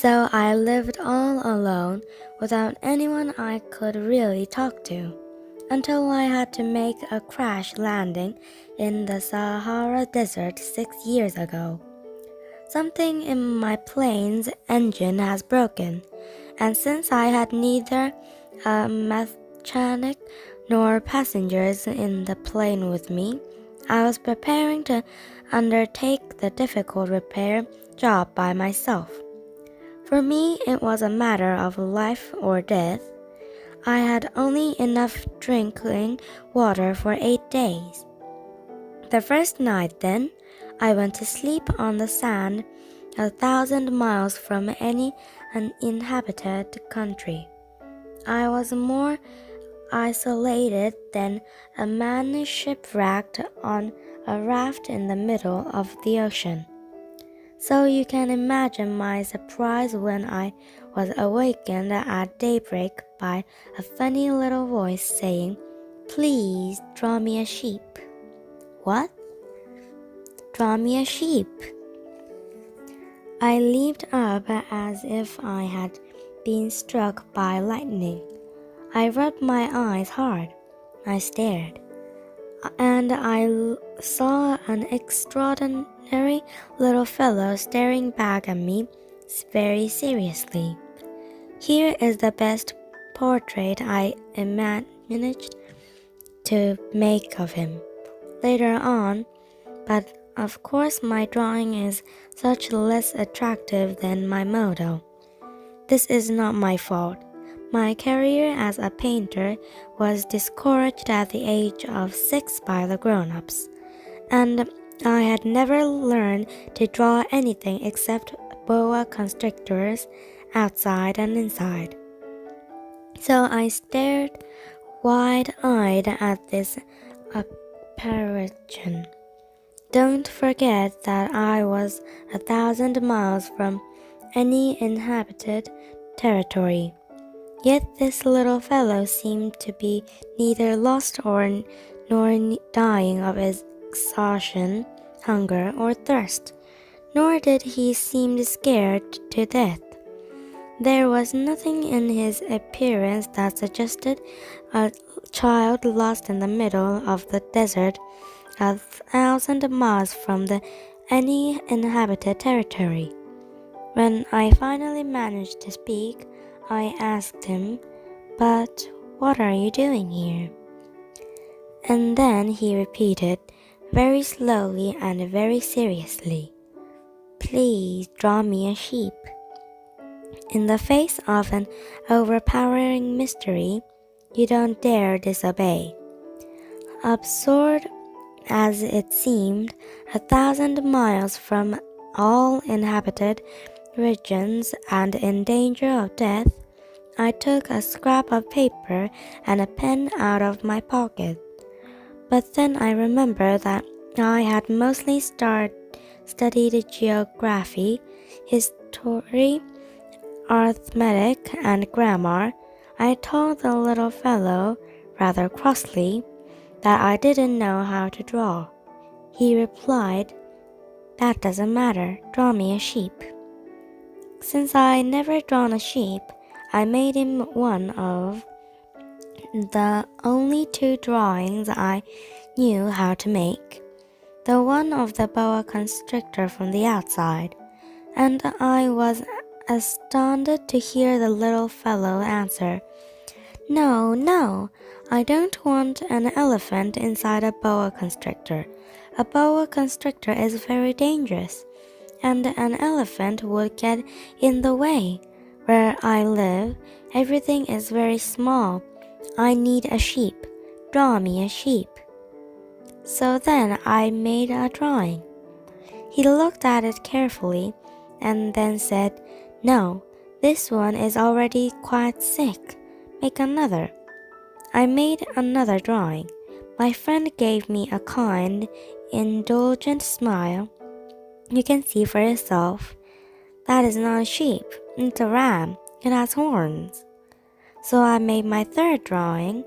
So I lived all alone without anyone I could really talk to, until I had to make a crash landing in the Sahara Desert 6 years ago. Something in my plane's engine has broken, and since I had neither a mechanic nor passengers in the plane with me, I was preparing to undertake the difficult repair job by myself. For me, it was a matter of life or death. I had only enough drinking water for 8 days. The first night, then, I went to sleep on the sand 1,000 miles from any uninhabited country. I was more isolated than a man shipwrecked on a raft in the middle of the ocean. So you can imagine my surprise when I was awakened at daybreak by a funny little voice saying, "Please draw me a sheep." What? Draw me a sheep. I leaped up as if I had been struck by lightning. I rubbed my eyes hard. I stared, and I saw an extraordinary little fellow staring back at me very seriously. Here is the best portrait I managed to make of him later on, but of course my drawing is such less attractive than my model. This is not my fault. My career as a painter was discouraged at the age of 6 by the grown-ups, and I had never learned to draw anything except boa constrictors outside and inside. So I stared wide-eyed at this apparition. Don't forget that I was 1,000 miles from any inhabited territory. Yet this little fellow seemed to be neither lost nor dying of exhaustion, hunger, or thirst, nor did he seem scared to death. There was nothing in his appearance that suggested a child lost in the middle of the desert 1,000 miles from any inhabited territory. When I finally managed to speak, I asked him, "But what are you doing here?" And then he repeated, very slowly and very seriously, "Please draw me a sheep." In the face of an overpowering mystery, you don't dare disobey. Absurd as it seemed, 1,000 miles from all inhabited regions and in danger of death, I took a scrap of paper and a pen out of my pocket. But then I remembered that I had mostly studied geography, history, arithmetic, and grammar. I told the little fellow, rather crossly, that I didn't know how to draw. He replied, "That doesn't matter, draw me a sheep." Since I never drawn a sheep, I made him one of the only 2 drawings I knew how to make, the one of the boa constrictor from the outside, and I was astounded to hear the little fellow answer, "No, no, I don't want an elephant inside a boa constrictor. A boa constrictor is very dangerous, and an elephant would get in the way. Where I live, everything is very small. I need a sheep. Draw me a sheep." So then I made a drawing. He looked at it carefully and then said, "No, this one is already quite sick. Make another." I made another drawing. My friend gave me a kind, indulgent smile. "You can see for yourself. That is not a sheep, it's a ram. It has horns." So I made my third drawing,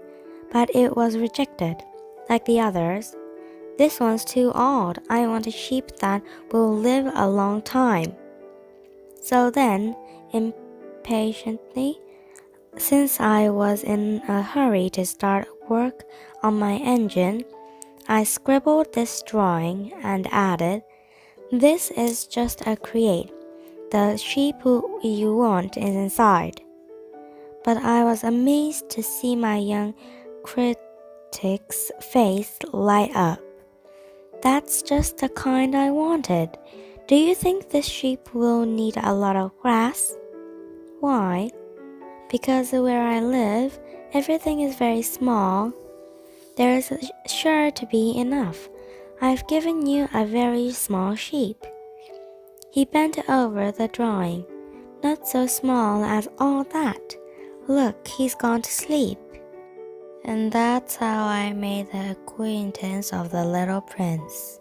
but it was rejected, like the others. "This one's too old. I want a sheep that will live a long time." So then, impatiently. Since I was in a hurry to start work on my engine, I scribbled this drawing and added, "This is just a crate. The sheep you want is inside." But I was amazed to see my young critic's face light up. "That's just the kind I wanted. Do you think this sheep will need a lot of grass?" "Why?" "Because where I live, everything is very small. There is sure to be enough. I've given you a very small sheep." He bent over the drawing. "Not so small as all that. Look, he's gone to sleep." And that's how I made the acquaintance of the little prince.